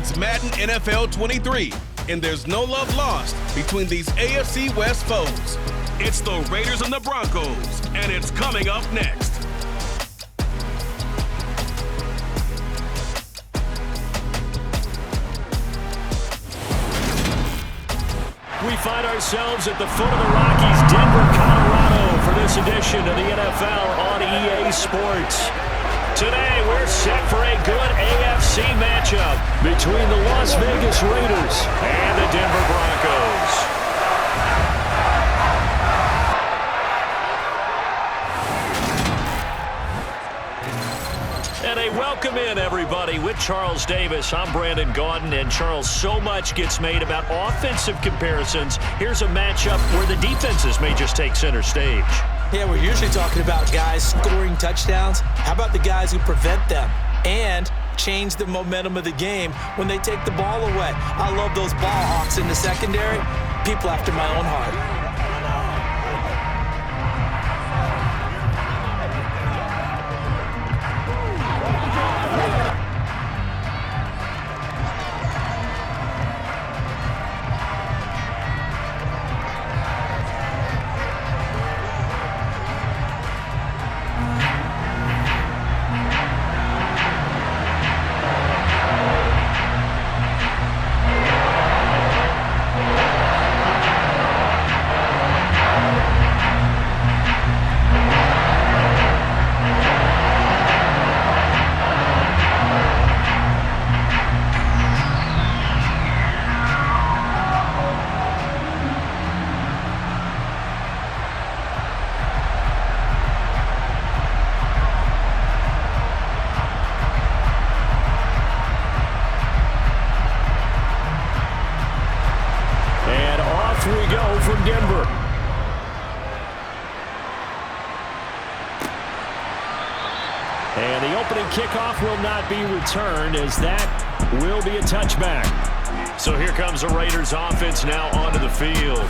It's Madden NFL 23, and there's no love lost between these AFC West foes. It's the Raiders and the Broncos, and it's coming up next. We find ourselves at the foot of the Rockies, Denver, Colorado, for this edition of the NFL on EA Sports. Today, we're set for a good AFC matchup between the Las Vegas Raiders and the Denver Broncos. And a welcome in, everybody, with Charles Davis. I'm Brandon Gaudin, and Charles, so much gets made about offensive comparisons. Here's a matchup where the defenses may just take center stage. Yeah, we're usually talking about guys scoring touchdowns. How about the guys who prevent them and change the momentum of the game when they take the ball away? I love those ball hawks in the secondary. People after my own heart. Denver. And the opening kickoff will not be returned, as that will be a touchback. So here comes the Raiders offense now onto the field.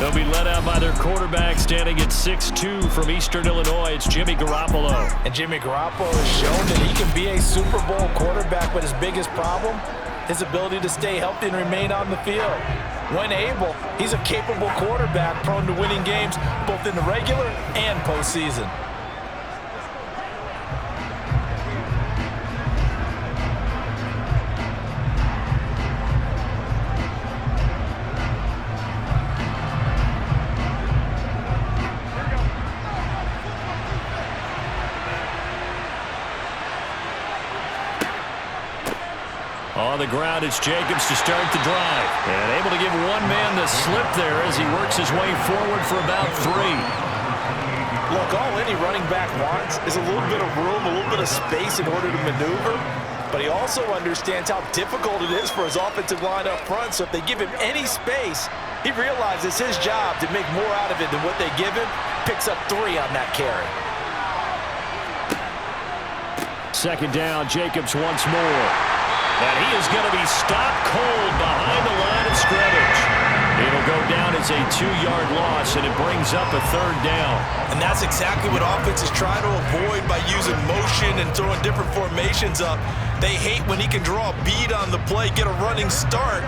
They'll be led out by their quarterback, standing at 6'2" from Eastern Illinois. It's Jimmy Garoppolo. And Jimmy Garoppolo has shown that he can be a Super Bowl quarterback, but his biggest problem, his ability to stay healthy and remain on the field. When able, he's a capable quarterback, prone to winning games both in the regular and postseason. On the ground, it's Jacobs to start the drive. And able to give one man the slip there as he works his way forward for about 3. Look, all any running back wants is a little bit of room, a little bit of space in order to maneuver. But he also understands how difficult it is for his offensive line up front. So if they give him any space, he realizes his job to make more out of it than what they give him. Picks up 3 on that carry. Second down, Jacobs once more. And he is going to be stopped cold behind the line of scrimmage. It'll go down as a 2-yard loss, and it brings up a 3rd down. And that's exactly what offenses try to avoid by using motion and throwing different formations up. They hate when he can draw a bead on the play, get a running start,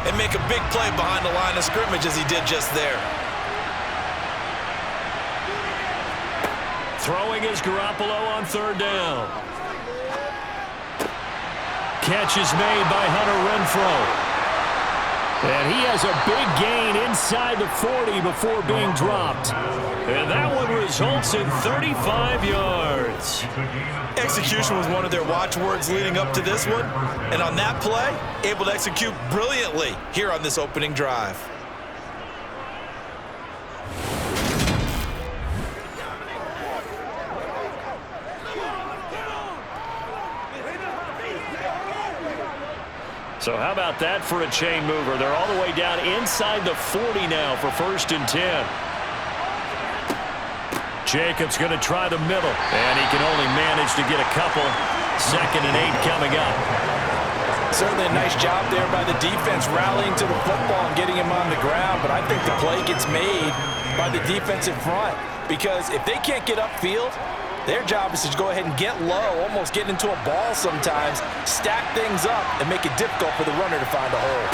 and make a big play behind the line of scrimmage as he did just there. Throwing is Garoppolo on 3rd down. Catch is made by Hunter Renfrow. And he has a big gain inside the 40 before being dropped. And that one results in 35 yards. Execution was one of their watchwords leading up to this one. And on that play, able to execute brilliantly here on this opening drive. So how about that for a chain mover? They're all the way down inside the 40 now for 1st and 10. Jacobs going to try the middle, and he can only manage to get a couple. 2nd and 8 coming up. Certainly a nice job there by the defense rallying to the football and getting him on the ground, but I think the play gets made by the defensive front, because if they can't get upfield, Their job is to go ahead and get low, almost get into a ball sometimes, stack things up, and make it difficult for the runner to find a hole.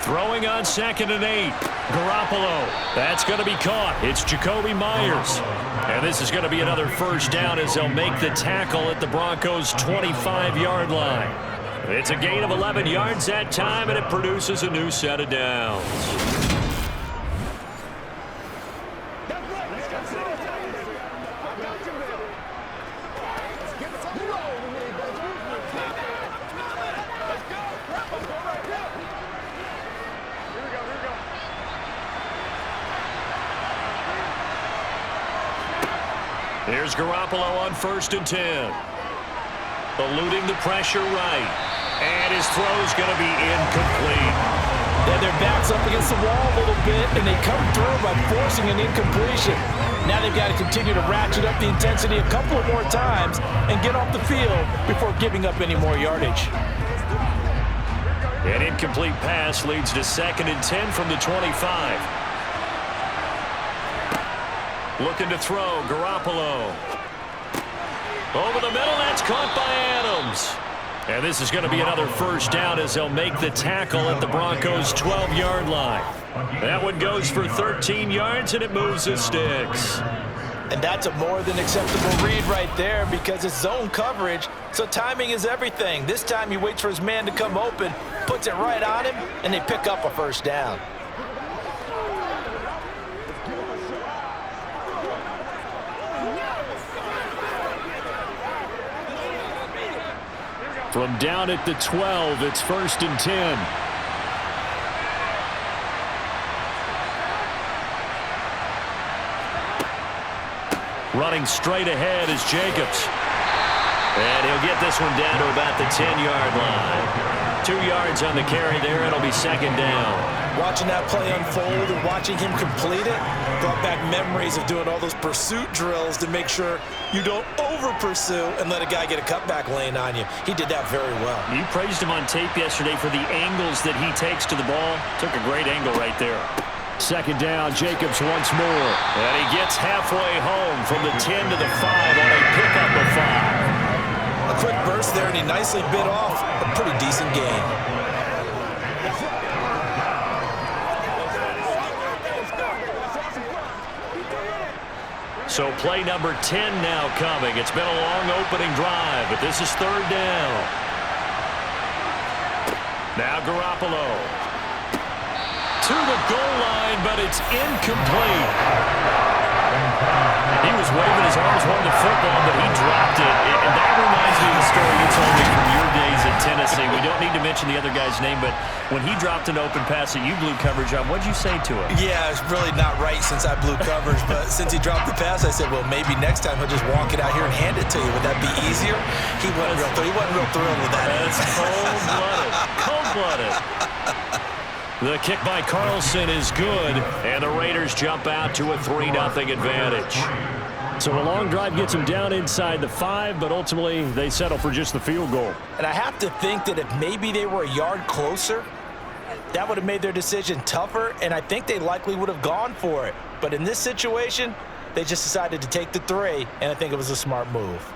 Throwing on 2nd and 8. Garoppolo. That's going to be caught. It's Jacoby Myers. And this is going to be another first down as they'll make the tackle at the Broncos' 25-yard line. It's a gain of 11 yards that time, and it produces a new set of downs. Here's Garoppolo on 1st and 10. Eluding the pressure right. And his throw's going to be incomplete. Yeah, their back's up against the wall a little bit, and they come through by forcing an incompletion. Now they've got to continue to ratchet up the intensity a couple of more times and get off the field before giving up any more yardage. An incomplete pass leads to 2nd and 10 from the 25. Looking to throw, Garoppolo. Over the middle, that's caught by Adams. And this is going to be another first down as they'll make the tackle at the Broncos' 12-yard line. That one goes for 13 yards, and it moves the sticks. And that's a more than acceptable read right there because it's zone coverage, so timing is everything. This time he waits for his man to come open, puts it right on him, and they pick up a first down. From down at the 12, it's 1st and 10. Running straight ahead is Jacobs. And he'll get this one down to about the 10-yard line. 2 yards on the carry there. It'll be 2nd down. Watching that play unfold and watching him complete it brought back memories of doing all those pursuit drills to make sure you don't over-pursue and let a guy get a cutback lane on you. He did that very well. You praised him on tape yesterday for the angles that he takes to the ball. Took a great angle right there. 2nd down, Jacobs once more. And he gets halfway home from the 10 to the 5 on a pickup of 5. A quick burst there, and he nicely bit off a pretty decent gain. So play number 10 now coming. It's been a long opening drive, but this is 3rd down. Now Garoppolo. To the goal line, but it's incomplete. He was waving his arms, wanting the football, but he dropped it. And that reminds me of the story you told me from your days in Tennessee. We don't need to mention the other guy's name, but when he dropped an open pass that you blew coverage on, what'd you say to him? Yeah, it's really not right since I blew coverage, but since he dropped the pass, I said, well, maybe next time he'll just walk it out here and hand it to you. Would that be easier? He wasn't real thrilled with that. That's cold-blooded. Cold-blooded. The kick by Carlson is good, and the Raiders jump out to a 3-0 advantage. So a long drive gets them down inside the 5, but ultimately they settle for just the field goal. And I have to think that if maybe they were a yard closer, that would have made their decision tougher, and I think they likely would have gone for it. But in this situation, they just decided to take the 3, and I think it was a smart move.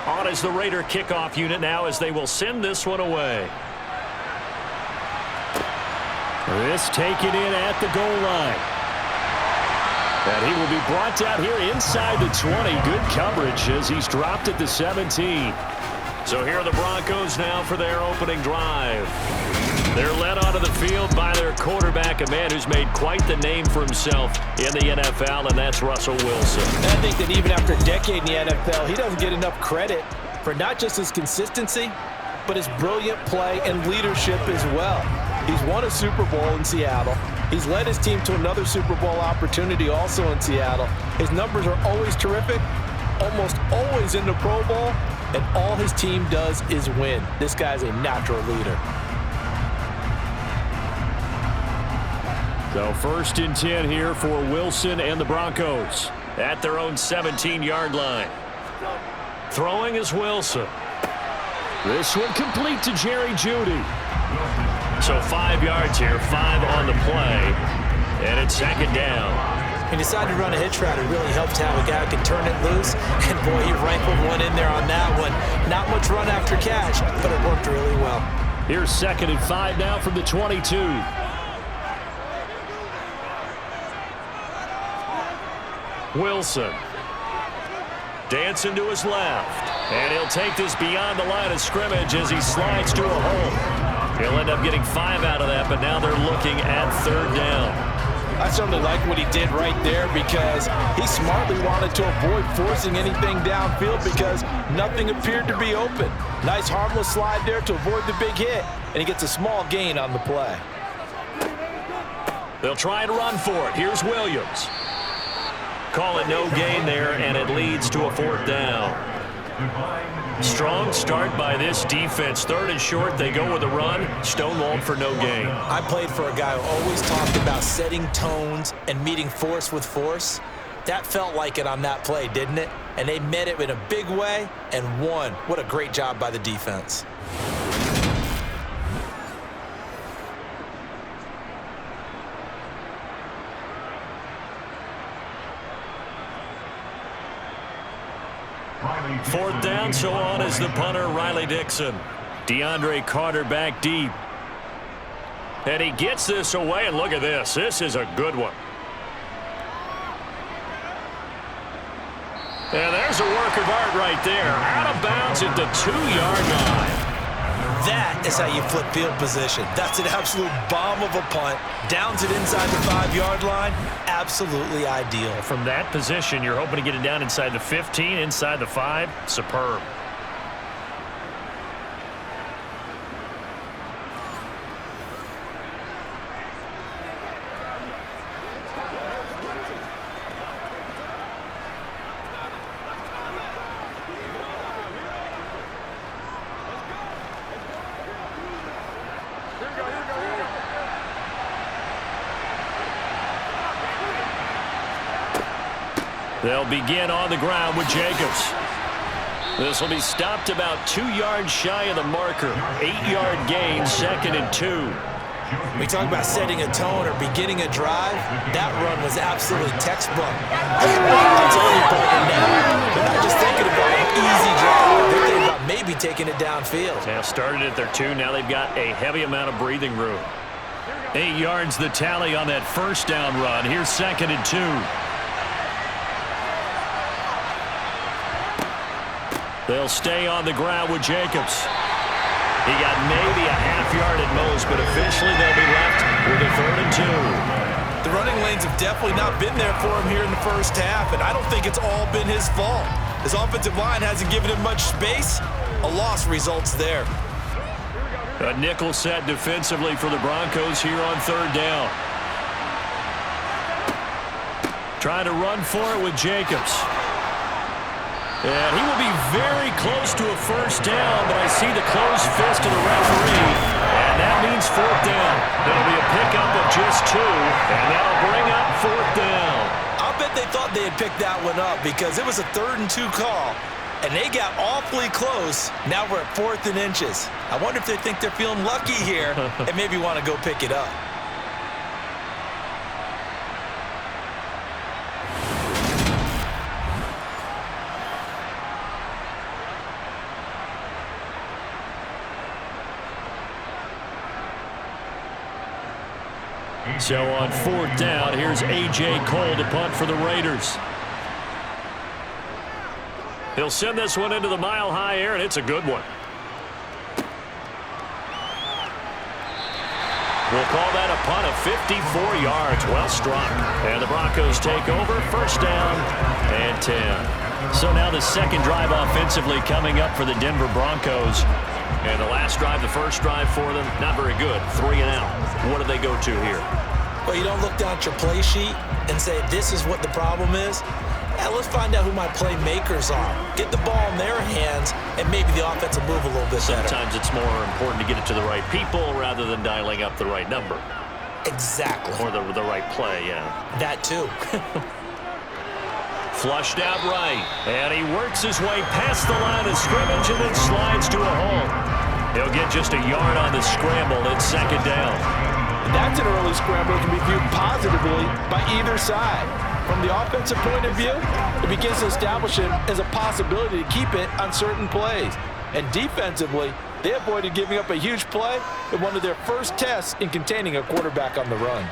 On is the Raider kickoff unit now as they will send this one away. This taken in at the goal line. And he will be brought down here inside the 20. Good coverage as he's dropped at the 17. So here are the Broncos now for their opening drive. They're led onto the field by their quarterback, a man who's made quite the name for himself in the NFL, and that's Russell Wilson. And I think that even after a decade in the NFL, he doesn't get enough credit for not just his consistency, but his brilliant play and leadership as well. He's won a Super Bowl in Seattle. He's led his team to another Super Bowl opportunity also in Seattle. His numbers are always terrific, almost always in the Pro Bowl, and all his team does is win. This guy's a natural leader. So 1st and 10 here for Wilson and the Broncos. at their own 17-yard line. Throwing is Wilson. This one complete to Jerry Jeudy. So 5 yards here, 5 on the play, and it's second down. He decided to run a hitch route. It really helped to have a guy who can turn it loose. And, boy, he rifled one in there on that one. Not much run after catch, but it worked really well. Here's 2nd and 5 now from the 22. Wilson. Dancing to his left. And he'll take this beyond the line of scrimmage as he slides to a hole. He'll end up getting 5 out of that, but now they're looking at 3rd down. I certainly like what he did right there because he smartly wanted to avoid forcing anything downfield because nothing appeared to be open. Nice harmless slide there to avoid the big hit, and he gets a small gain on the play. They'll try to run for it. Here's Williams. Call it no gain there, and it leads to a 4th down. Strong start by this defense. 3rd and short, they go with a run. Stonewalled for no gain. I played for a guy who always talked about setting tones and meeting force with force. That felt like it on that play, didn't it? And they met it in a big way and won. What a great job by the defense. Fourth down, so on is the punter, Riley Dixon. DeAndre Carter back deep. And he gets this away, and look at this. This is a good one. And there's a work of art right there. Out of bounds at the 2-yard line. That is how you flip field position. That's an absolute bomb of a punt. Downs it inside the 5-yard line. Absolutely ideal. From that position, you're hoping to get it down inside the 15, inside the 5. Superb. They'll begin on the ground with Jacobs. This will be stopped about 2 yards shy of the marker. 8-yard gain, 2nd and 2. We talk about setting a tone or beginning a drive. That run was absolutely textbook. I'll tell you, partner, now they're not just thinking about an easy drive. They're thinking about maybe taking it downfield. Now started at their 2. Now they've got a heavy amount of breathing room. 8 yards the tally on that first down run. Here's 2nd and 2. They'll stay on the ground with Jacobs. He got maybe a half-yard at most, but officially they'll be left with a 3rd and 2. The running lanes have definitely not been there for him here in the first half, and I don't think it's all been his fault. His offensive line hasn't given him much space. A loss results there. A nickel set defensively for the Broncos here on 3rd down. Trying to run for it with Jacobs. And he will be very close to a first down, but I see the closed fist of the referee, and that means 4th down. There'll be a pickup of just 2, and that'll bring up 4th down. I'll bet they thought they had picked that one up because it was a 3rd and 2 call, and they got awfully close. Now we're at 4th and inches. I wonder if they think they're feeling lucky here and maybe want to go pick it up. So on 4th down, here's A.J. Cole to punt for the Raiders. He'll send this one into the mile-high air, and it's a good one. We'll call that a punt of 54 yards. Well struck. And the Broncos take over. 1st down and 10. So now the 2nd drive offensively coming up for the Denver Broncos. And the last drive, the first drive for them, not very good. 3 and out. What do they go to here? Well, you don't look down at your play sheet and say, this is what the problem is. Yeah, let's find out who my playmakers are. Get the ball in their hands, and maybe the offense will move a little bit better. Sometimes it's more important to get it to the right people rather than dialing up the right number. Exactly. Or the right play, yeah. That too. Flushed out right. And he works his way past the line of scrimmage and then slides to a halt. He'll get just a yard on the scramble. It's second down. That's an early scramble that can be viewed positively by either side. From the offensive point of view, it begins to establish him as a possibility to keep it on certain plays. And defensively, they avoided giving up a huge play in one of their first tests in containing a quarterback on the run.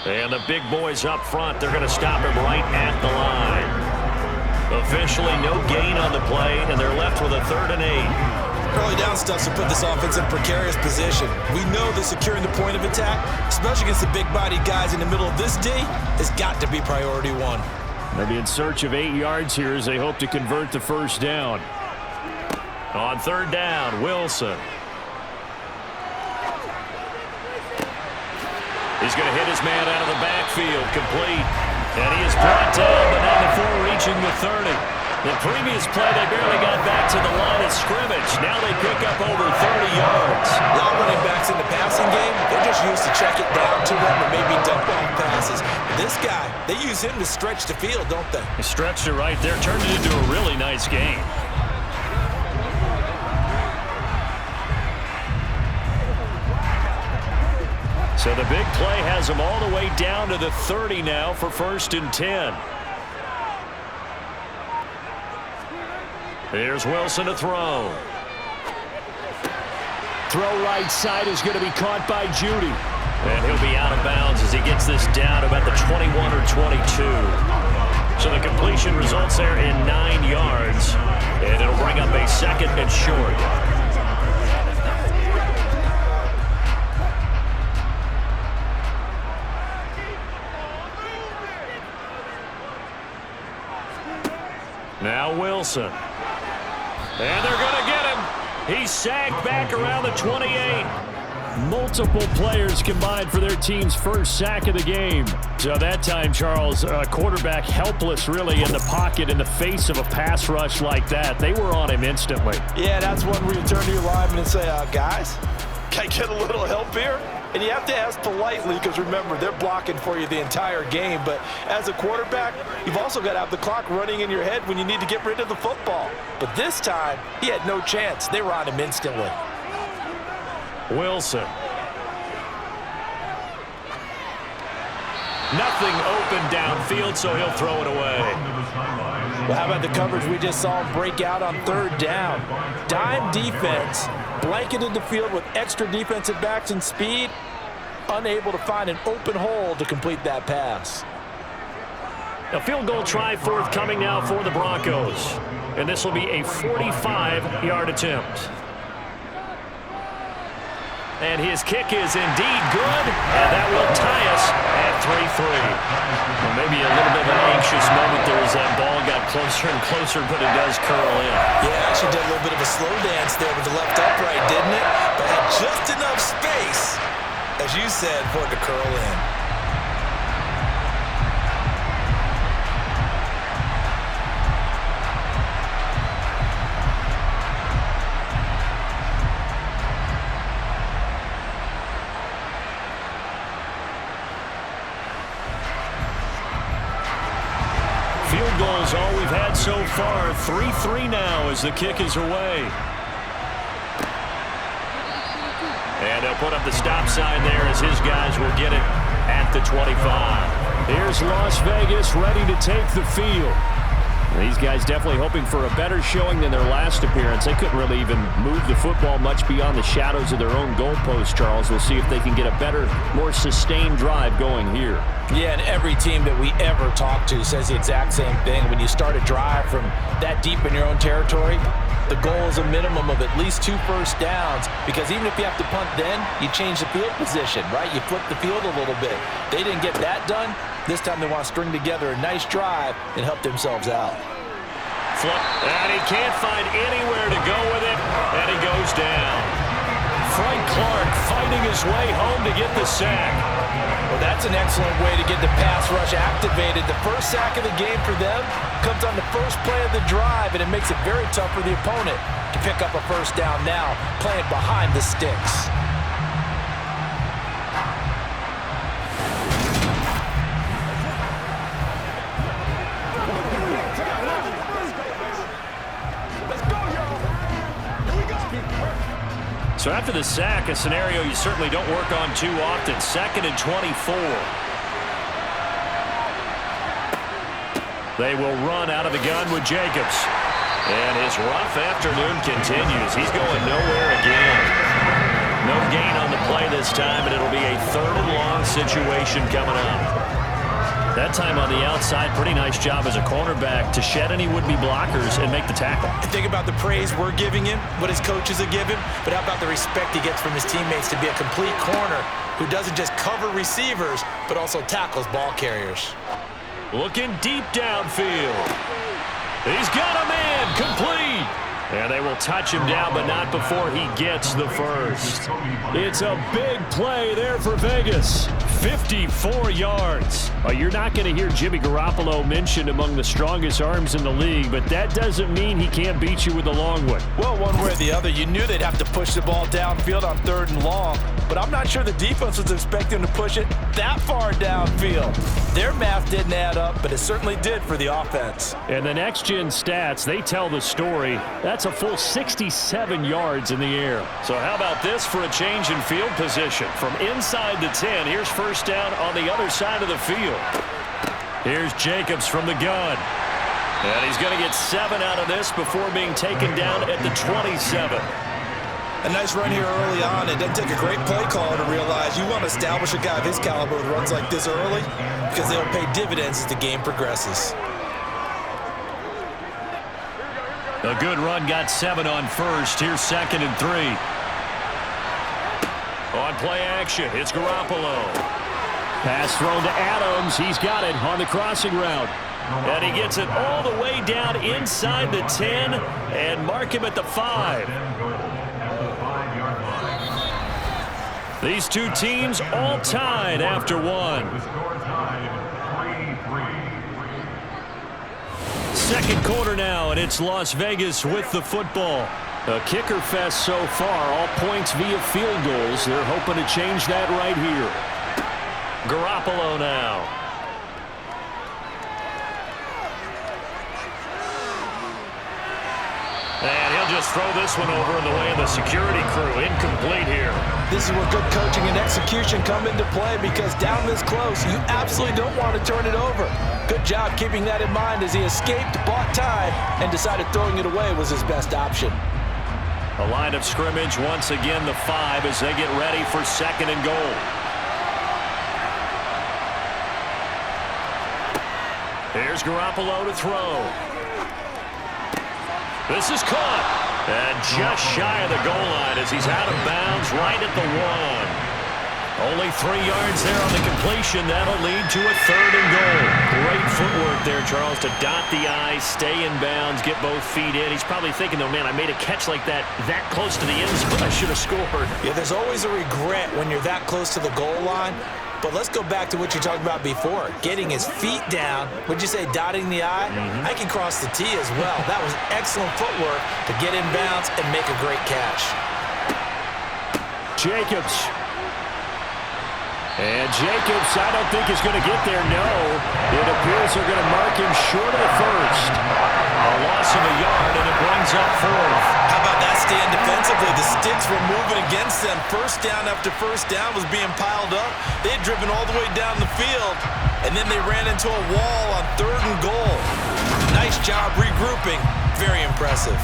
And the big boys up front, they're going to stop him right at the line. Officially no gain on the play, and they're left with a 3rd and 8. Early down stuff to put this offense in a precarious position. We know that securing the point of attack, especially against the big-bodied guys in the middle of this D, has got to be priority one. They'll be in search of 8 yards here as they hope to convert the first down. On 3rd down, Wilson. He's going to hit his man out of the backfield, complete. And he is brought down, but not before reaching the 30. The previous play, they barely got back to the line of scrimmage. Now they pick up over 30 yards. A lot of running backs in the passing game, they're just used to check it down to them or maybe dump off passes. This guy, they use him to stretch the field, don't they? He stretched it right there, turned it into a really nice game. So the big play has him all the way down to the 30 now for 1st and 10. Here's Wilson to throw. Throw right side is going to be caught by Judy. And he'll be out of bounds as he gets this down about the 21 or 22. So the completion results there in 9 yards. And it'll bring up a 2nd and short. Now Wilson. And they're going to get him. He's sacked back around the 28. Multiple players combined for their team's first sack of the game. So that time, Charles, quarterback helpless really in the pocket in the face of a pass rush like that. They were on him instantly. Yeah, that's one where you turn to your lineman and say, guys, can I get a little help here? And you have to ask politely because, remember, they're blocking for you the entire game. But as a quarterback, you've also got to have the clock running in your head when you need to get rid of the football. But this time, he had no chance. They were on him instantly. Wilson. Nothing open downfield, so he'll throw it away. Well, how about the coverage we just saw him break out on 3rd down? Dime defense, blanketed the field with extra defensive backs and speed, unable to find an open hole to complete that pass. A field goal try forthcoming now for the Broncos. And this will be a 45-yard attempt. And his kick is indeed good, and that will tie us at 3-3. Well, maybe a little bit of an anxious moment there as that ball got closer and closer, but it does curl in. Yeah, actually did a little bit of a slow dance there with the left upright, didn't it? But had just enough space, as you said, for it to curl in. Field goals all we've had so far. 3-3 now as the kick is away. And they'll put up the stop sign there as his guys will get it at the 25. Here's Las Vegas ready to take the field. These guys definitely hoping for a better showing than their last appearance. They couldn't really even move the football much beyond the shadows of their own goalpost, Charles. We'll see if they can get a better, more sustained drive going here. Yeah, and every team that we ever talk to says the exact same thing. When you start a drive from that deep in your own territory, the goal is a minimum of at least 2 first downs, because even if you have to punt then, you change the field position, right? You flip the field a little bit. They didn't get that done. This time they want to string together a nice drive and help themselves out. Flip, and he can't find anywhere to go with it, and he goes down. Frank Clark fighting his way home to get the sack. Well, that's an excellent way to get the pass rush activated. The first sack of the game for them comes on the first play of the drive, and it makes it very tough for the opponent to pick up a first down now, playing behind the sticks. So after the sack, a scenario you certainly don't work on too often. 2nd and 24. They will run out of the gun with Jacobs. And his rough afternoon continues. He's going nowhere again. No gain on the play this time, and it'll be a 3rd and long situation coming up. That time on the outside, pretty nice job as a cornerback to shed any would-be blockers and make the tackle. Think about the praise we're giving him, what his coaches are giving, but how about the respect he gets from his teammates to be a complete corner who doesn't just cover receivers, but also tackles ball carriers. Looking deep downfield. He's got a man, complete. And they will touch him down, but not before he gets the first. It's a big play there for Vegas. 54 yards. You're not going to hear Jimmy Garoppolo mentioned among the strongest arms in the league, but that doesn't mean he can't beat you with the long one. Well, one way or the other, you knew they'd have to push the ball downfield on 3rd and long, but I'm not sure the defense was expecting to push it that far downfield. Their math didn't add up, but it certainly did for the offense. And the next-gen stats, they tell the story. That's a full 67 yards in the air. So how about this for a change in field position? From inside the 10, here's first down on the other side of the field. Here's Jacobs from the gun. And he's going to get 7 out of this before being taken down at the 27. A nice run here early on. It doesn't take a great play caller to realize you want to establish a guy of his caliber with runs like this early because they'll pay dividends as the game progresses. A good run, got 7 on first. Here's 2nd and 3. On play action, it's Garoppolo. Pass thrown to Adams. He's got it on the crossing route. And he gets it all the way down inside the 10 and mark him at the 5. These two teams all tied after one. Second quarter now, and it's Las Vegas with the football. A kicker fest so far, all points via field goals. They're hoping to change that right here. Garoppolo now. And he'll just throw this one over in the way of the security crew. Incomplete here. This is where good coaching and execution come into play because down this close, you absolutely don't want to turn it over. Good job keeping that in mind as he escaped, bought time, and decided throwing it away was his best option. A line of scrimmage, once again the 5 as they get ready for 2nd and goal. Here's Garoppolo to throw. This is caught. And just shy of the goal line as he's out of bounds right at the 1. Only 3 yards there on the completion. That'll lead to a 3rd and goal. Great footwork there, Charles, to dot the I, stay in bounds, get both feet in. He's probably thinking, though, man, I made a catch like that close to the end zone. I should have scored. Yeah, there's always a regret when you're that close to the goal line. But let's go back to what you talked about before. Getting his feet down. Would you say dotting the I? I can cross the T as well. That was excellent footwork to get in bounds and make a great catch. Jacobs. And Jacobs, I don't think is going to get there, no. It appears they're going to mark him short of the first. A loss of a yard, and it brings up 4th. How about that stand defensively? The sticks were moving against them. First down after first down was being piled up. They had driven all the way down the field, and then they ran into a wall on 3rd and goal. Nice job regrouping. Very impressive.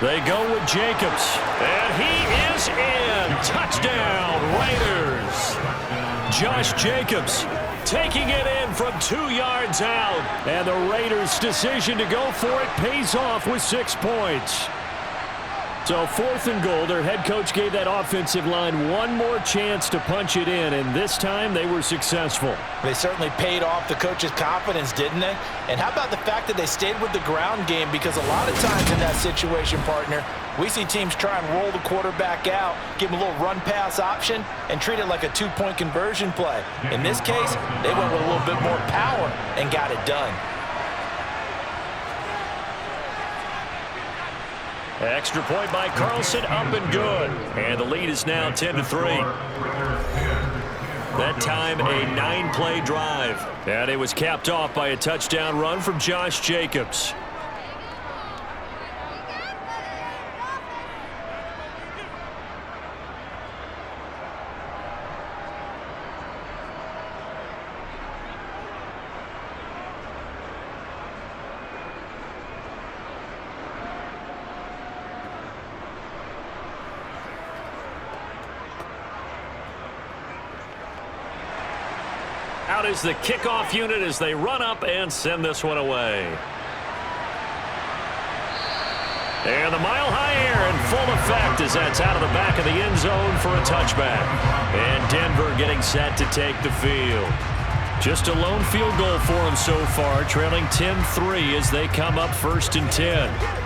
They go with Jacobs, and he is in. Touchdown, Raiders. Josh Jacobs taking it in from 2 yards out, and the Raiders' decision to go for it pays off with 6 points. So 4th and goal, their head coach gave that offensive line one more chance to punch it in, and this time they were successful. They certainly paid off the coach's confidence, didn't they? And how about the fact that they stayed with the ground game? Because a lot of times in that situation, partner, we see teams try and roll the quarterback out, give him a little run-pass option, and treat it like a 2-point conversion play. In this case, they went with a little bit more power and got it done. Extra point by Carlson, up and good. And the lead is now 10-3. That time a 9-play drive. And it was capped off by a touchdown run from Josh Jacobs. Out is the kickoff unit as they run up and send this one away. And the mile-high air in full effect as that's out of the back of the end zone for a touchback. And Denver getting set to take the field. Just a lone field goal for them so far, trailing 10-3 as they come up 1st and 10.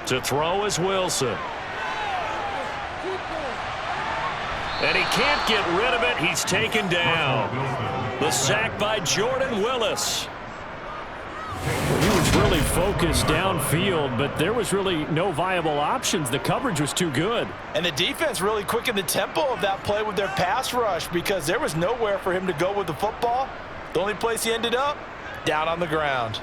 To throw is Wilson. And he can't get rid of it. He's taken down. The sack by Jordan Willis. He was really focused downfield, but there was really no viable options. The coverage was too good. And the defense really quickened the tempo of that play with their pass rush because there was nowhere for him to go with the football. The only place he ended up, down on the ground.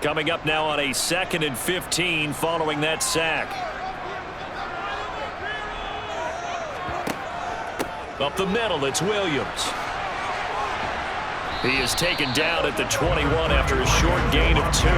Coming up now on a 2nd and 15 following that sack. Up the middle, it's Williams. He is taken down at the 21 after a short gain of 2.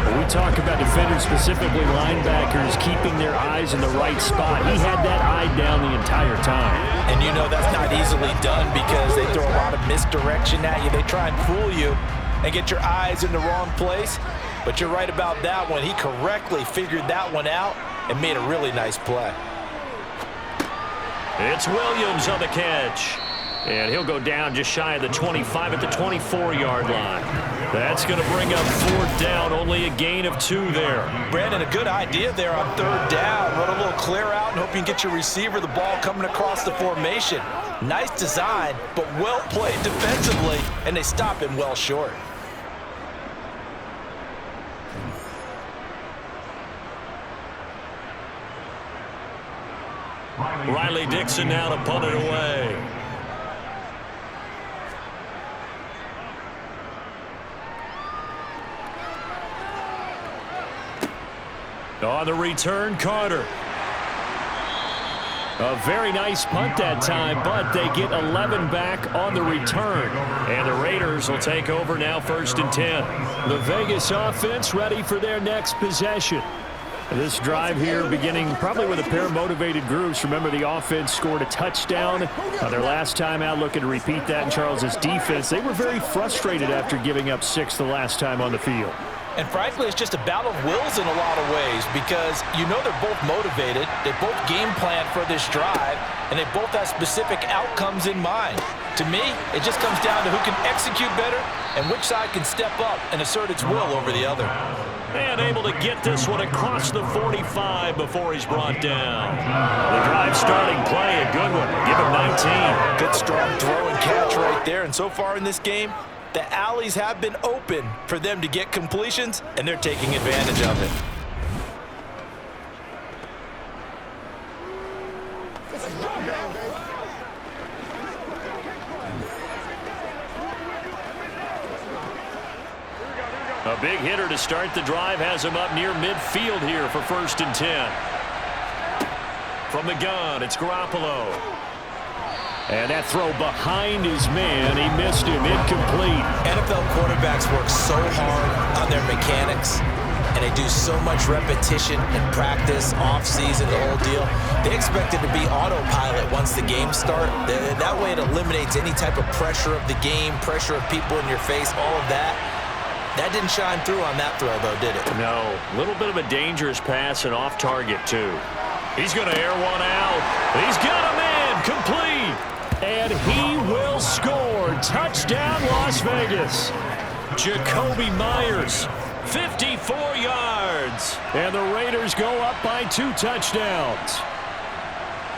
When we talk about defenders, specifically linebackers, keeping their eyes in the right spot, he had that eye down the entire time. And you know that's not easily done because they throw a lot of misdirection at you. They try and fool you and get your eyes in the wrong place. But you're right about that one. He correctly figured that one out and made a really nice play. It's Williams on the catch. And he'll go down just shy of the 25 at the 24-yard line. That's going to bring up 4th down, only a gain of 2 there. Brandon, a good idea there on 3rd down. Run a little clear out and hope you can get your receiver the ball coming across the formation. Nice design, but well played defensively, and they stop him well short. Riley Dixon now to punt it away. On the return, Carter. A very nice punt that time, but they get 11 back on the return. And the Raiders will take over now 1st and 10. The Vegas offense ready for their next possession. This drive here beginning probably with a pair of motivated groups. Remember, the offense scored a touchdown their last time out, looking to repeat that in Charles's defense. They were very frustrated after giving up 6 the last time on the field. And frankly, it's just a battle of wills in a lot of ways because you know they're both motivated, they both game plan for this drive, and they both have specific outcomes in mind. To me, it just comes down to who can execute better and which side can step up and assert its will over the other. And able to get this one across the 45 before he's brought down. The drive starting play, a good one. Give him 19. Good strong throw and catch right there. And so far in this game, the alleys have been open for them to get completions, and they're taking advantage of it. A big hitter to start the drive has him up near midfield here for 1st and 10. From the gun, it's Garoppolo. And that throw behind his man, he missed him, incomplete. NFL quarterbacks work so hard on their mechanics, and they do so much repetition in practice, off-season, the whole deal. They expect it to be autopilot once the games start. That way it eliminates any type of pressure of the game, pressure of people in your face, all of that. That didn't shine through on that throw, though, did it? No. A little bit of a dangerous pass and off target, too. He's going to air one out. He's got him in. Complete. And he will score. Touchdown, Las Vegas. Jacoby Myers, 54 yards. And the Raiders go up by 2 touchdowns.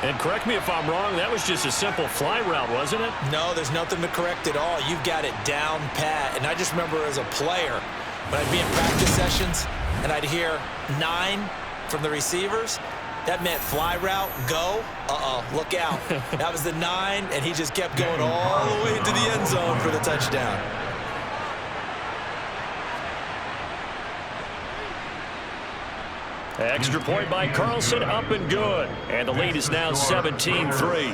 And correct me if I'm wrong, that was just a simple fly route, wasn't it? No, there's nothing to correct at all. You've got it down pat. And I just remember as a player, when I'd be in practice sessions and I'd hear 9 from the receivers, that meant fly route, go, look out. That was the 9, and he just kept going all the way into the end zone for the touchdown. Extra point by Carlson, up and good. And the lead is now 17-3.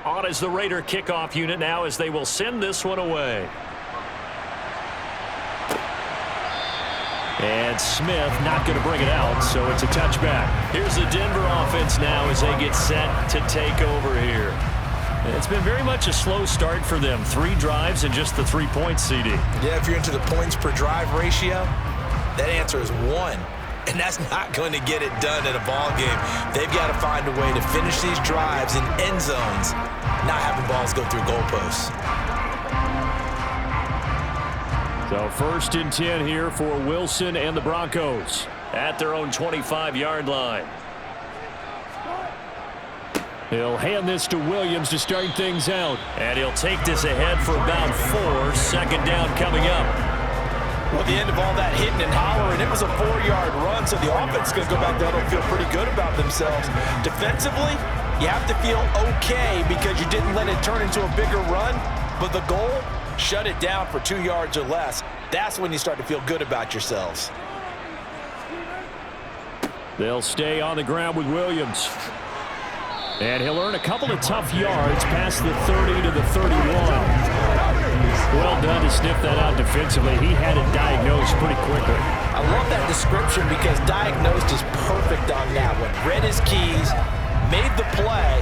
On is the Raider kickoff unit now as they will send this one away. And Smith not going to bring it out, so it's a touchback. Here's the Denver offense now as they get set to take over here. It's been very much a slow start for them. 3 drives and just the 3 points, CD. Yeah, if you're into the points per drive ratio, that answer is 1. And that's not going to get it done in a ball game. They've got to find a way to finish these drives in end zones, not having balls go through goalposts. So 1st and 10 here for Wilson and the Broncos at their own 25-yard line. He'll hand this to Williams to start things out. And he'll take this ahead for about 4. 2nd down coming up. Well, the end of all that hitting and hollering, it was a 4-yard run, so the offense is going to go back down and feel pretty good about themselves. Defensively, you have to feel okay because you didn't let it turn into a bigger run, but the goal, shut it down for 2 yards or less. That's when you start to feel good about yourselves. They'll stay on the ground with Williams. And he'll earn a couple of tough yards past the 30 to the 31. Well done to sniff that out defensively. He had it diagnosed pretty quickly. I love that description because diagnosed is perfect on that one. Read his keys, made the play,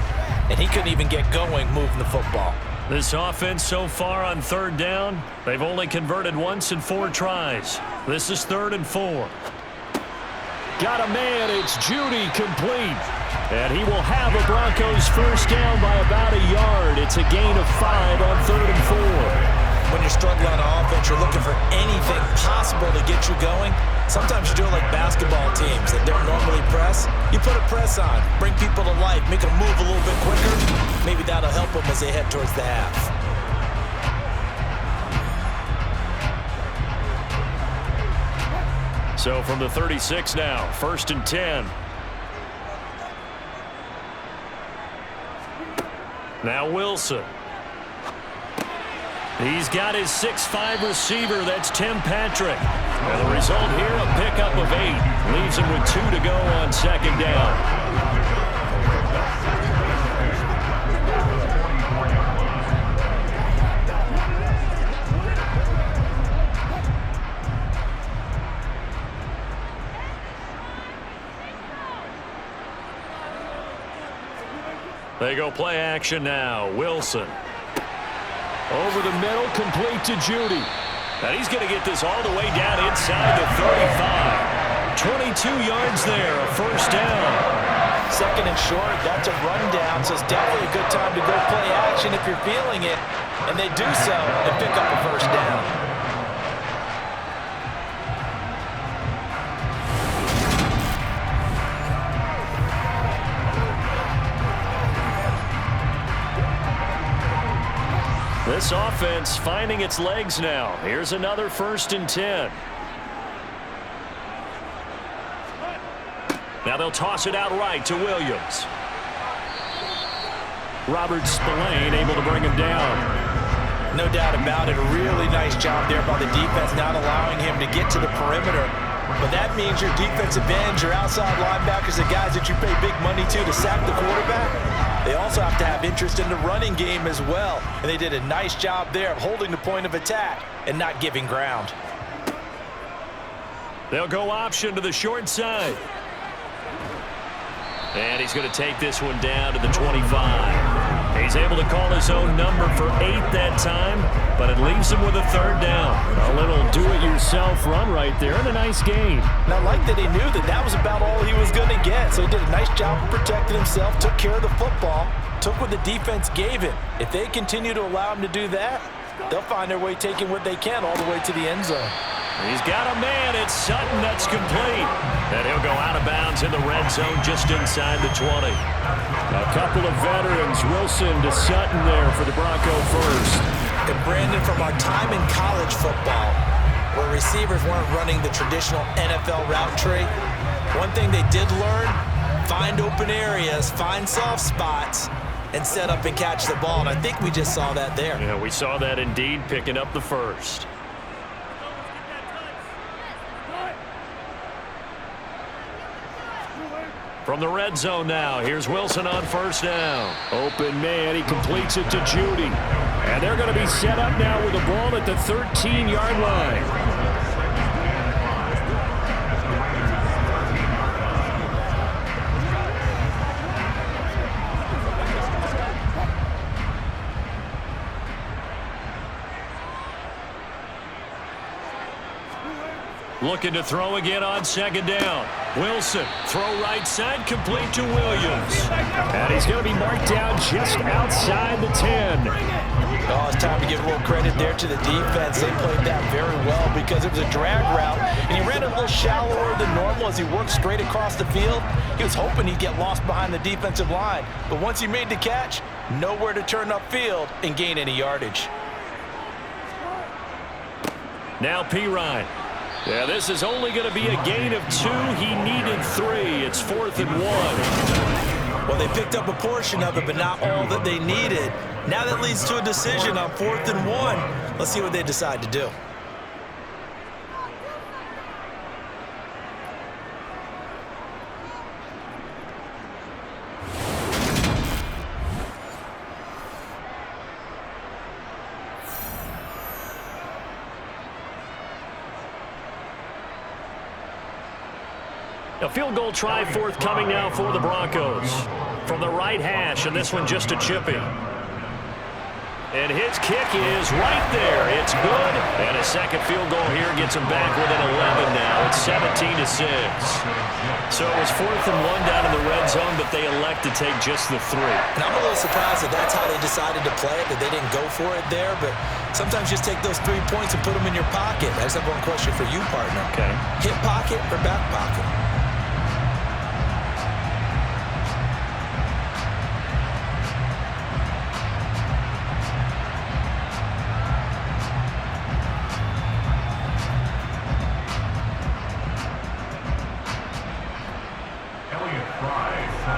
and he couldn't even get going moving the football. This offense so far on 3rd down, they've only converted once in 4 tries. This is 3rd and 4. Got a man, it's Judy, complete. And he will have a Broncos 1st down by about a yard. It's a gain of 5 on 3rd and 4. When you're struggling on offense, you're looking for anything possible to get you going. Sometimes you do it like basketball teams that don't normally press. You put a press on, bring people to life, make them move a little bit quicker. Maybe that'll help them as they head towards the half. So from the 36 now, 1st and 10. Now Wilson. He's got his 6'5 receiver. That's Tim Patrick. And the result here, a pickup of 8. Leaves him with 2 to go on 2nd down. They go play action now. Wilson. Over the middle, complete to Judy. And he's going to get this all the way down inside the 35. 22 yards there, a 1st down. 2nd and short, that's a rundown, so it's definitely a good time to go play action if you're feeling it. And they do so and pick up a 1st down. This offense finding its legs now. Here's another 1st and 10. Now they'll toss it out right to Williams. Robert Spillane able to bring him down. No doubt about it. A really nice job there by the defense, not allowing him to get to the perimeter. But that means your defensive ends, your outside linebackers, the guys that you pay big money to sack the quarterback, They also have to have interest in the running game as well. And they did a nice job there of holding the point of attack and not giving ground. They'll go option to the short side. And he's going to take this one down to the 25. He's able to call his own number for 8 that time, but it leaves him with a 3rd down. A little do-it-yourself run right there and a nice gain. And I like that he knew that that was about all he was going to get. So he did a nice job of protecting himself, took care of the football, took what the defense gave him. If they continue to allow him to do that, they'll find their way taking what they can all the way to the end zone. He's got a man. It's Sutton that's complete. And he'll go out of bounds in the red zone just inside the 20. A couple of veterans, Wilson to Sutton there for the Bronco first. And Brandon, from our time in college football, where receivers weren't running the traditional NFL route tree, one thing they did learn, find open areas, find soft spots, and set up and catch the ball. And I think we just saw that there. Yeah, we saw that indeed, picking up the first. From the red zone now, here's Wilson on 1st down. Open man, he completes it to Judy. And they're going to be set up now with the ball at the 13-yard line. Looking to throw again on 2nd down. Wilson, throw right side, complete to Williams. And he's going to be marked down just outside the 10. Oh, it's time to give a little credit there to the defense. They played that very well because it was a drag route, and he ran a little shallower than normal as he worked straight across the field. He was hoping he'd get lost behind the defensive line, but once he made the catch, nowhere to turn upfield and gain any yardage. Now Pirine. Yeah, this is only going to be a gain of 2. He needed 3. It's 4th and 1. Well, they picked up a portion of it, but not all that they needed. Now that leads to a decision on 4th and 1. Let's see what they decide to do. A field goal try forthcoming now for the Broncos. From the right hash, and this one just a chipping. And his kick is right there. It's good. And a second field goal here gets him back within 11 now. It's 17-6. So it was 4th and 1 down in the red zone, but they elect to take just the 3. And I'm a little surprised that that's how they decided to play it, that they didn't go for it there. But sometimes just take those 3 points and put them in your pocket. I just have one question for you, partner. Okay. Hip pocket or back pocket?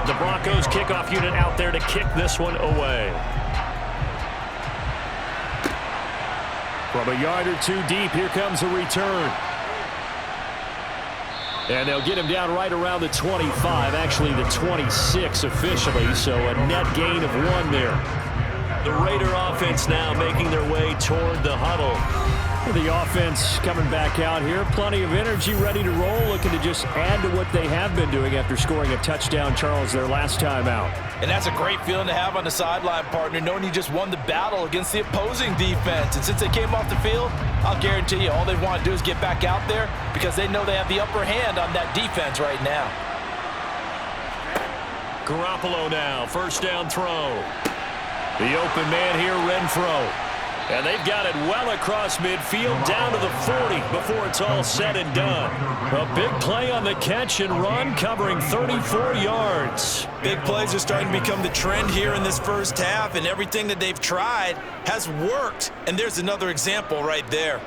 The Broncos kickoff unit out there to kick this one away. From a yard or 2 deep, here comes a return. And they'll get him down right around the 25, actually the 26 officially, so a net gain of 1 there. The Raider offense now making their way toward the huddle. The offense coming back out here. Plenty of energy, ready to roll, looking to just add to what they have been doing after scoring a touchdown, Charles, their last time out. And that's a great feeling to have on the sideline, partner, knowing you just won the battle against the opposing defense. And since they came off the field, I'll guarantee you all they want to do is get back out there because they know they have the upper hand on that defense right now. Garoppolo now, 1st down throw. The open man here, Renfro. And they've got it well across midfield down to the 40 before it's all said and done. A big play on the catch and run, covering 34 yards. Big plays are starting to become the trend here in this first half, and everything that they've tried has worked. And there's another example right there.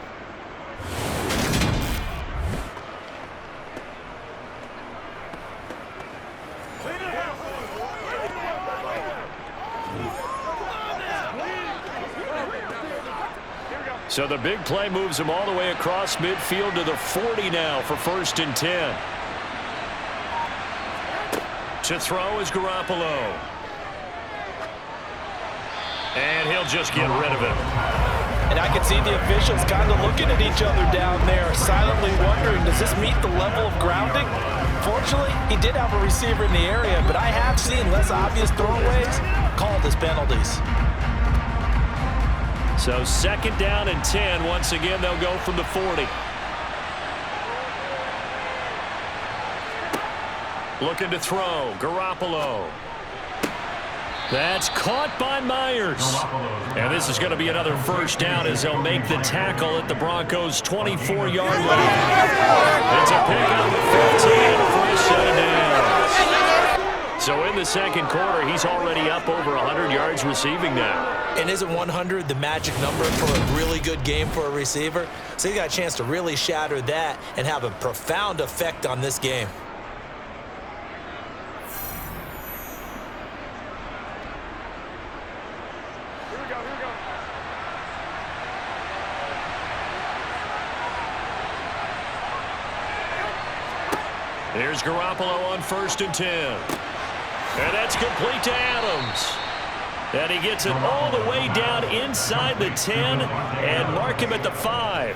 So the big play moves him all the way across midfield to the 40 now for 1st and 10. To throw is Garoppolo. And he'll just get rid of it. And I can see the officials kind of looking at each other down there, silently wondering, does this meet the level of grounding? Fortunately, he did have a receiver in the area, but I have seen less obvious throwaways called as penalties. So 2nd down and 10. Once again, they'll go from the 40. Looking to throw. Garoppolo. That's caught by Myers. And this is going to be another 1st down as they'll make the tackle at the Broncos' 24-yard line. It's a pickup of 15 for a set of downs. So in the 2nd quarter, he's already up over 100 yards receiving now. And isn't 100 the magic number for a really good game for a receiver? So he got a chance to really shatter that and have a profound effect on this game. Here's Garoppolo on 1st and 10. And that's complete to Adams. And he gets it all the way down inside the 10 and mark him at the 5.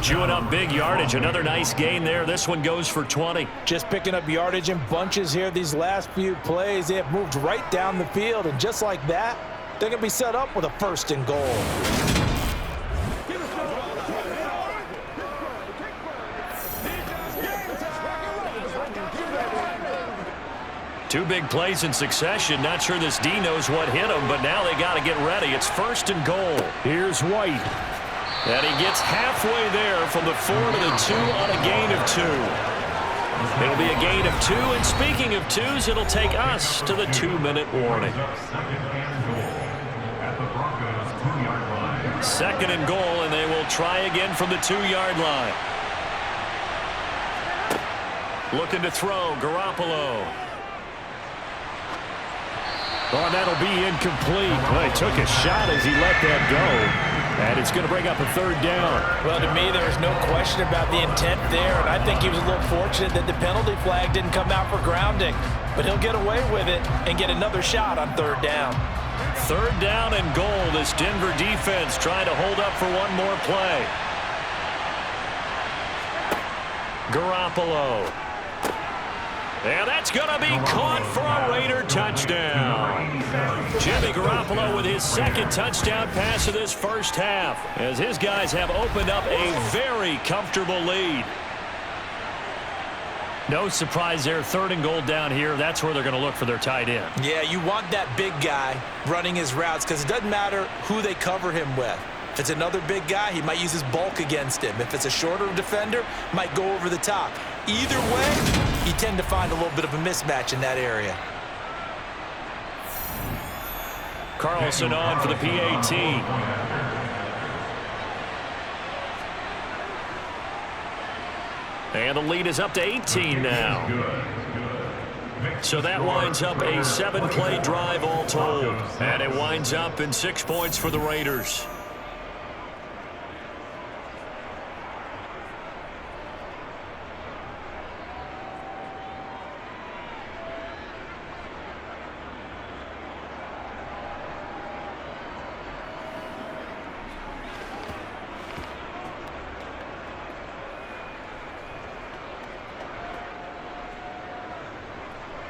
Chewing up big yardage. Another nice gain there. This one goes for 20. Just picking up yardage in bunches here these last few plays. They have moved right down the field. And just like that, they're going to be set up with a 1st and goal. Two big plays in succession. Not sure this D knows what hit him, but now they got to get ready. It's 1st and goal. Here's White. And he gets halfway there from the 4 to the 2 on a gain of 2. It'll be a gain of 2, and speaking of 2s, it'll take us to the 2-minute warning. 2nd and goal, and they will try again from the 2-yard line. Looking to throw, Garoppolo. Oh, that'll be incomplete. Well, he took a shot as he let that go. And it's going to bring up a 3rd down. Well, to me, there is no question about the intent there. And I think he was a little fortunate that the penalty flag didn't come out for grounding. But he'll get away with it and get another shot on 3rd down. 3rd down and goal. This Denver defense trying to hold up for one more play. Garoppolo. And that's going to be caught for a Raider touchdown. Jimmy Garoppolo with his 2nd touchdown pass of this 1st half, as his guys have opened up a very comfortable lead. No surprise there. 3rd and goal down here. That's where they're going to look for their tight end. Yeah, you want that big guy running his routes because it doesn't matter who they cover him with. If it's another big guy, he might use his bulk against him. If it's a shorter defender, might go over the top. Either way, you tend to find a little bit of a mismatch in that area. Carlson on for the PAT. And the lead is up to 18 now. So that winds up a 7-play drive all told. And it winds up in 6 points for the Raiders.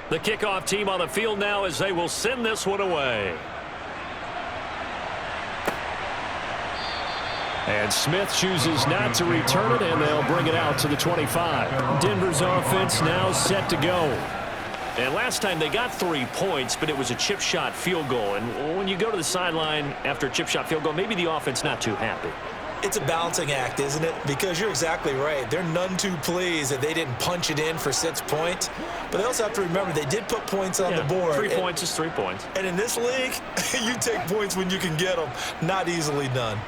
The kickoff team on the field now as they will send this one away. And Smith chooses not to return it, and they'll bring it out to the 25. Denver's offense now set to go. And last time they got 3 points, but it was a chip shot field goal. And when you go to the sideline after a chip shot field goal, maybe the offense not too happy. It's a balancing act, isn't it? Because you're exactly right. They're none too pleased that they didn't punch it in for 6 points. But they also have to remember they did put points on the board. 3 points is 3 points. And in this league, you take points when you can get them. Not easily done.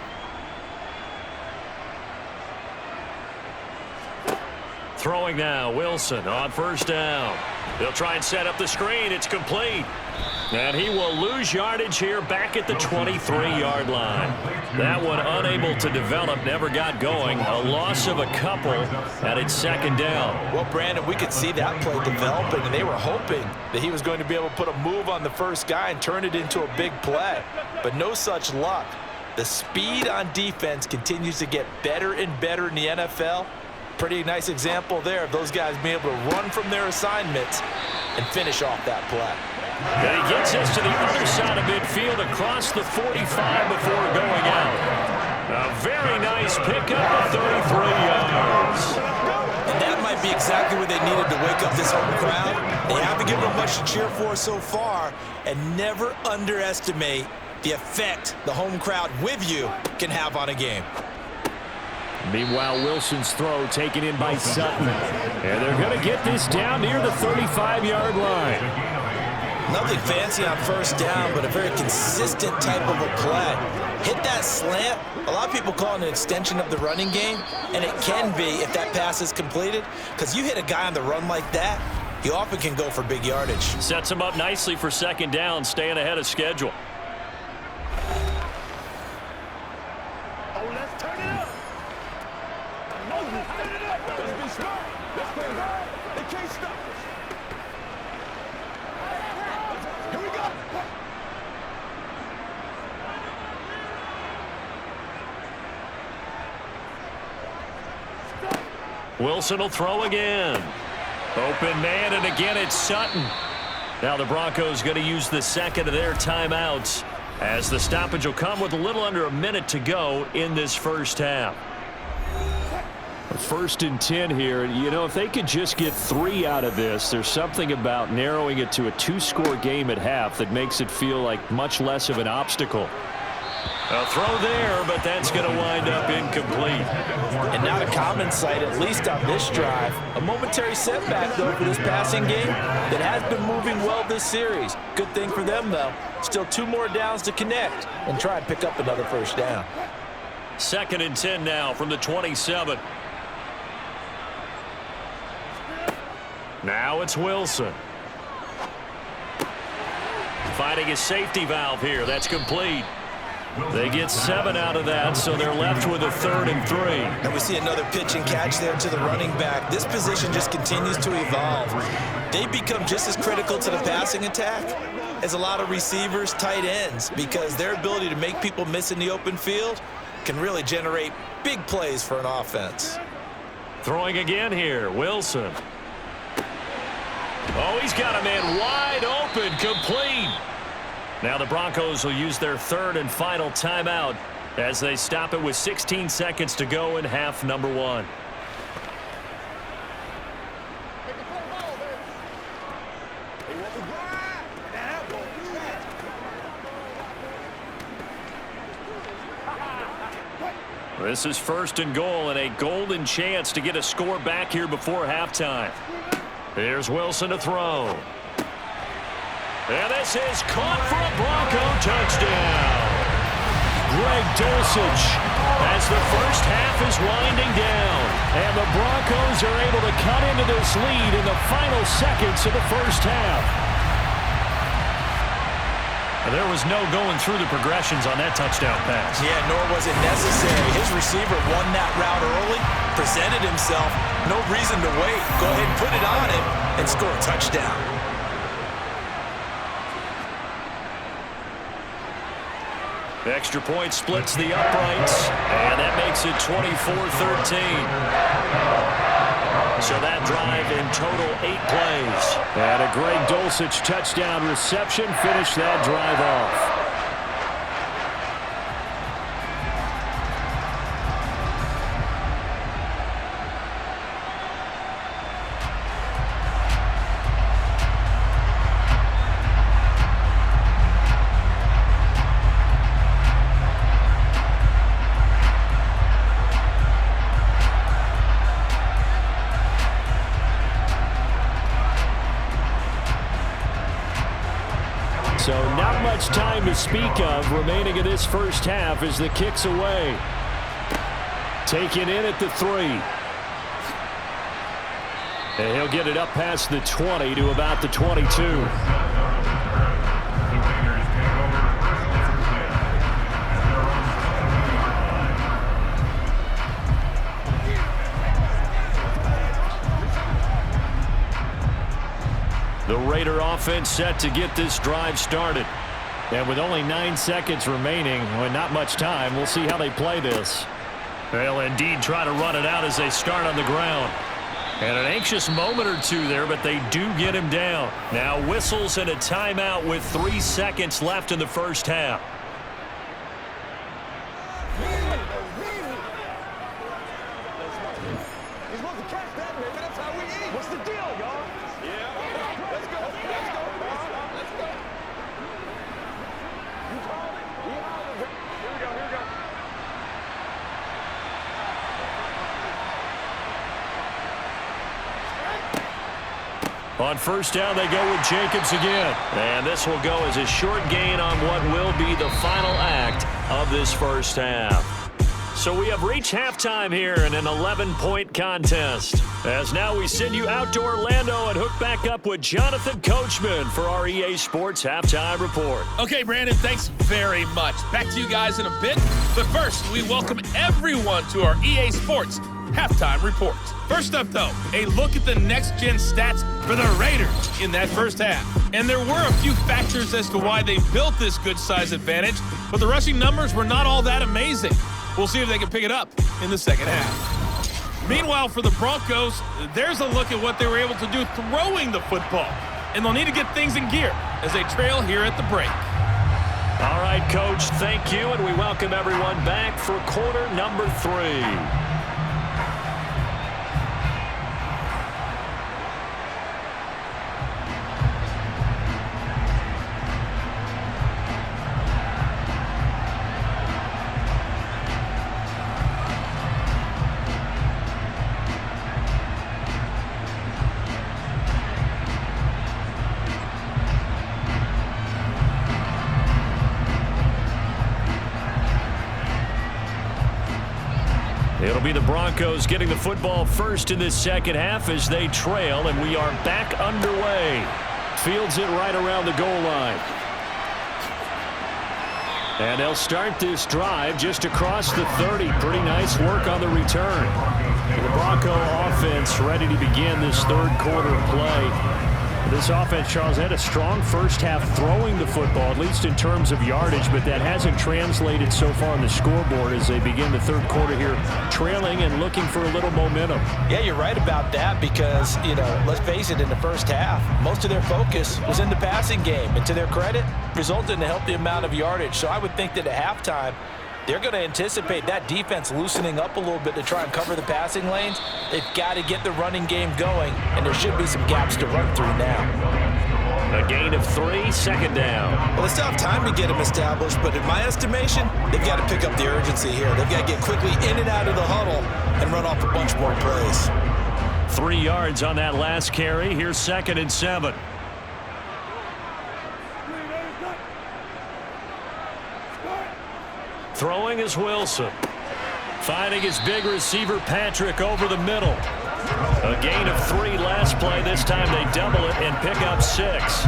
Throwing now, Wilson on first down. They'll try and set up the screen. It's complete. And he will lose yardage here back at the 23-yard line. That one unable to develop, never got going. A loss of a couple, and it's second down. Well, Brandon, we could see that play developing, and they were hoping that he was going to be able to put a move on the first guy and turn it into a big play. But no such luck. The speed on defense continues to get better and better in the NFL. Pretty nice example there of those guys being able to run from their assignments and finish off that play. And he gets us to the other side of midfield across the 45 before going out. A very nice pickup of 33 yards. And that might be exactly what they needed to wake up this home crowd. They haven't given them much to cheer for so far, and never underestimate the effect the home crowd with you can have on a game. Meanwhile, Wilson's throw taken in by Sutton. And they're going to get this down near the 35-yard line. Nothing fancy on first down, but a very consistent type of a play. Hit that slant. A lot of people call it an extension of the running game, and it can be if that pass is completed, because you hit a guy on the run like that, he often can go for big yardage. Sets him up nicely for second down, staying ahead of schedule. Wilson will throw again. Open man, and again it's Sutton. Now the Broncos going to use the second of their timeouts as the stoppage will come with a little under a minute to go in this first half. First and 10 here. You know, if they could just get 3 out of this, there's something about narrowing it to a 2-score game at half that makes it feel like much less of an obstacle. A throw there, but that's going to wind up incomplete. And not a common sight, at least on this drive. A momentary setback, though, for this passing game that has been moving well this series. Good thing for them, though. Still 2 more downs to connect and try and pick up another first down. Second and 10 now from the 27. Now it's Wilson. Finding his safety valve here. That's complete. They get 7 out of that, so they're left with a 3rd and 3. And we see another pitch and catch there to the running back. This position just continues to evolve. They become just as critical to the passing attack as a lot of receivers, tight ends, because their ability to make people miss in the open field can really generate big plays for an offense. Throwing again here, Wilson. Oh, he's got a man wide open, complete. Now the Broncos will use their 3rd and final timeout as they stop it with 16 seconds to go in half number 1. This is 1st and goal and a golden chance to get a score back here before halftime. Here's Wilson to throw. And this is caught for a Bronco touchdown. Greg Dulcich as the first half is winding down. And the Broncos are able to cut into this lead in the final seconds of the first half. And there was no going through the progressions on that touchdown pass. Yeah, nor was it necessary. His receiver won that route early, presented himself, no reason to wait. Go ahead and put it on him and score a touchdown. The extra point splits the uprights, and that makes it 24-13. So that drive in total 8 plays. And a Greg Dulcich touchdown reception finished that drive off. So not much time to speak of remaining in this first half as the kick's away. Taken in at the 3. And he'll get it up past the 20 to about the 22. The Raider offense set to get this drive started. And with only 9 seconds remaining, well, not much time, we'll see how they play this. They'll indeed try to run it out as they start on the ground. And an anxious moment or two there, but they do get him down. Now whistles and a timeout with 3 seconds left in the first half. On first down, they go with Jacobs again. And this will go as a short gain on what will be the final act of this first half. So we have reached halftime here in an 11-point contest. As now we send you out to Orlando and hook back up with Jonathan Coachman for our EA Sports Halftime Report. Okay, Brandon, thanks very much. Back to you guys in a bit. But first, we welcome everyone to our EA Sports Halftime Report. First up, though, a look at the next-gen stats for the Raiders in that first half. And there were a few factors as to why they built this good size advantage, but the rushing numbers were not all that amazing. We'll see if they can pick it up in the second half. Meanwhile, for the Broncos, there's a look at what they were able to do throwing the football. And they'll need to get things in gear as they trail here at the break. All right, Coach, thank you, and we welcome everyone back for quarter number 3. It'll be the Broncos getting the football first in this second half as they trail, and we are back underway. Fields it right around the goal line. And they'll start this drive just across the 30. Pretty nice work on the return. The Bronco offense ready to begin this third quarter play. This offense, Charles, had a strong first half throwing the football, at least in terms of yardage, but that hasn't translated so far on the scoreboard as they begin the third quarter here, trailing and looking for a little momentum. Yeah, you're right about that because, let's face it, in the first half, most of their focus was in the passing game. And to their credit, resulted in a healthy amount of yardage. So I would think that at halftime, they're going to anticipate that defense loosening up a little bit to try and cover the passing lanes. They've got to get the running game going, and there should be some gaps to run through now. A gain of 3, second down. Well, they still have time to get them established, but in my estimation, they've got to pick up the urgency here. They've got to get quickly in and out of the huddle and run off a bunch more plays. 3 yards on that last carry. Here's 2nd and 7. Throwing is Wilson. Finding his big receiver, Patrick, over the middle. A gain of 3 last play. This time they double it and pick up 6.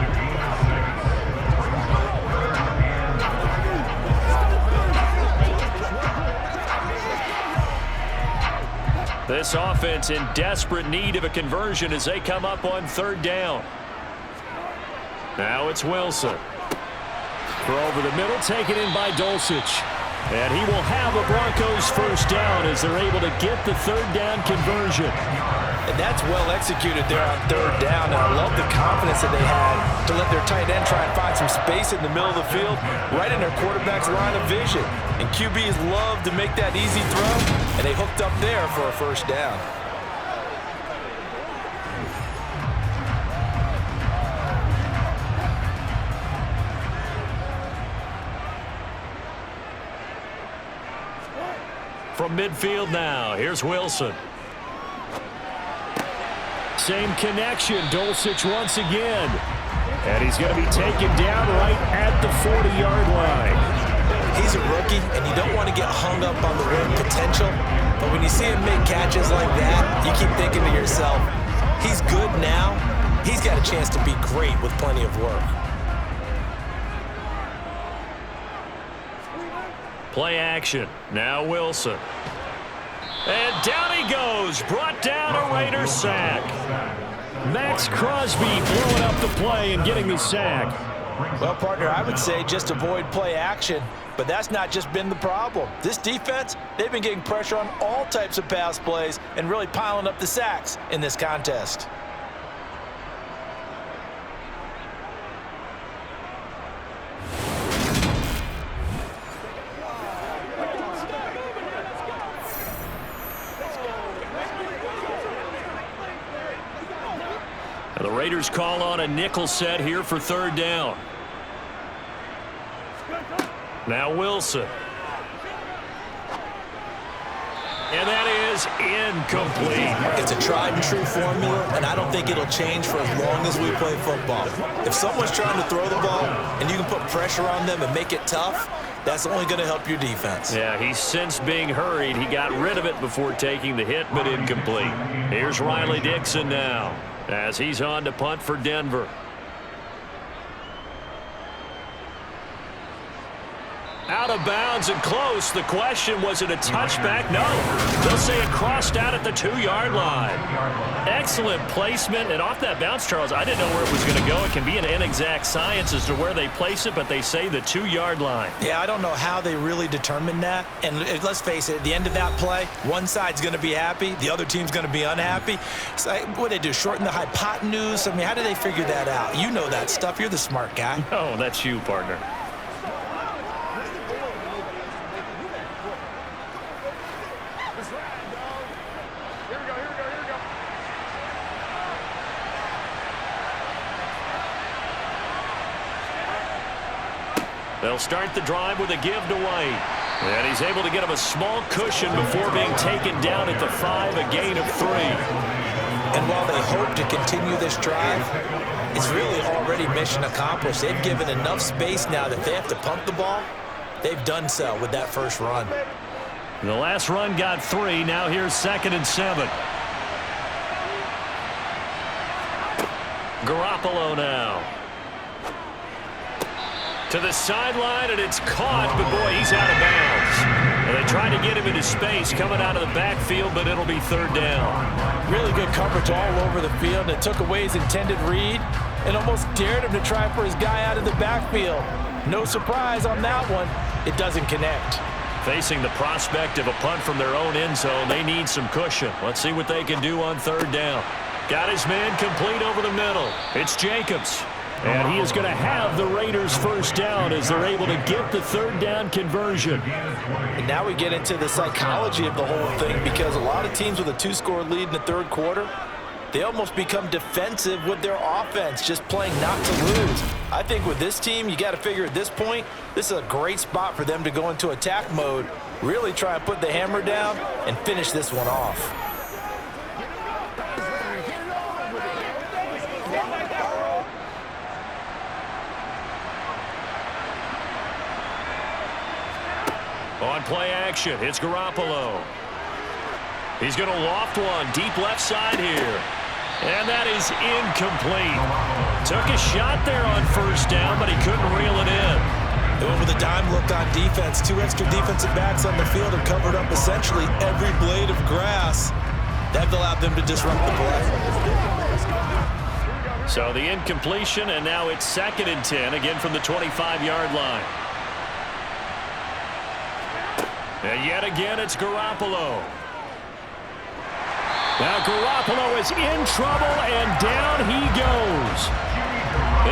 This offense in desperate need of a conversion as they come up on 3rd down. Now it's Wilson. For over the middle, taken in by Dulcich. And he will have a Broncos first down as they're able to get the 3rd down conversion. And that's well executed there on 3rd down. And I love the confidence that they had to let their tight end try and find some space in the middle of the field, right in their quarterback's line of vision. And QBs love to make that easy throw, and they hooked up there for a first down. From midfield now, here's Wilson. Same connection, Dulcich once again. And he's going to be taken down right at the 40-yard line. He's a rookie, and you don't want to get hung up on the win potential. But when you see him make catches like that, you keep thinking to yourself, He's good now. He's got a chance to be great with plenty of work. Play action. Now Wilson. And down he goes. Brought down a Raiders sack. Max Crosby blowing up the play and getting the sack. Well, partner, I would say just avoid play action, but that's not just been the problem. This defense, they've been getting pressure on all types of pass plays and really piling up the sacks in this contest. The Raiders call on a nickel set here for third down. Now Wilson. And that is incomplete. It's a tried and true formula, and I don't think it'll change for as long as we play football. If someone's trying to throw the ball and you can put pressure on them and make it tough, that's only going to help your defense. Yeah, he's since being hurried. He got rid of it before taking the hit, but incomplete. Here's Riley Dixon now as he's on to punt for Denver. Out of bounds and close. The question, was it a touchback? No. They'll say it crossed out at the 2-yard line. Excellent placement. And off that bounce, Charles, I didn't know where it was going to go. It can be an inexact science as to where they place it, but they say the 2-yard line. Yeah, I don't know how they really determined that. And let's face it, at the end of that play, one side's going to be happy, the other team's going to be unhappy. So what do they do, shorten the hypotenuse? I mean, how do they figure that out? You know that stuff. You're the smart guy. Oh, that's you, partner. They'll start the drive with a give to White. And he's able to get him a small cushion before being taken down at the 5, a gain of 3. And while they hope to continue this drive, it's really already mission accomplished. They've given enough space now that they have to pump the ball. They've done so with that first run. The last run got 3. Now here's 2nd and 7. Garoppolo now. To the sideline, and it's caught, but boy, he's out of bounds. And they try to get him into space coming out of the backfield, but it'll be 3rd down. Really good coverage all over the field. It took away his intended read and almost dared him to try for his guy out of the backfield. No surprise on that one. It doesn't connect. Facing the prospect of a punt from their own end zone, they need some cushion. Let's see what they can do on 3rd down. Got his man complete over the middle. It's Jacobs. And he is going to have the Raiders first down as they're able to get the 3rd down conversion. And now we get into the psychology of the whole thing, because a lot of teams with a 2-score lead in the 3rd quarter, they almost become defensive with their offense, just playing not to lose. I think with this team, you got to figure at this point, this is a great spot for them to go into attack mode, really try and put the hammer down and finish this one off. On play action, it's Garoppolo. He's going to loft one deep left side here. And that is incomplete. Took a shot there on 1st down, but he couldn't reel it in. They went with a dime look on defense. 2 extra defensive backs on the field and covered up essentially every blade of grass. That allowed them to disrupt the play. So the incompletion, and now it's 2nd and 10, again from the 25-yard line. And yet again, it's Garoppolo. Now Garoppolo is in trouble, and down he goes.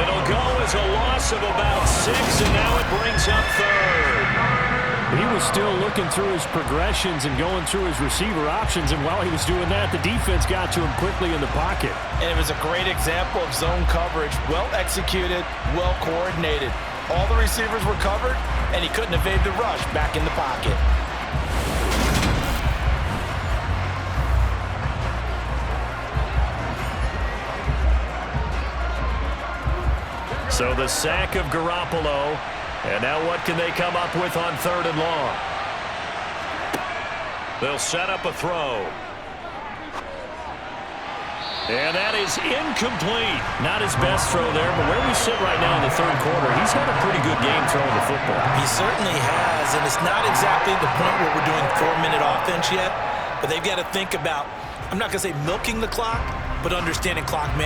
It'll go as a loss of about 6, and now it brings up 3rd. He was still looking through his progressions and going through his receiver options, and while he was doing that, the defense got to him quickly in the pocket. And it was a great example of zone coverage, well executed, well coordinated. All the receivers were covered, and he couldn't evade the rush back in the pocket. So the sack of Garoppolo, and now what can they come up with on 3rd and long? They'll set up a throw. And that is incomplete. Not his best throw there, but where we sit right now in the third quarter, he's had a pretty good game throwing the football. He certainly has, and it's not exactly the point where we're doing 4-minute offense yet, but they've got to think about, I'm not going to say milking the clock, but understanding clock management.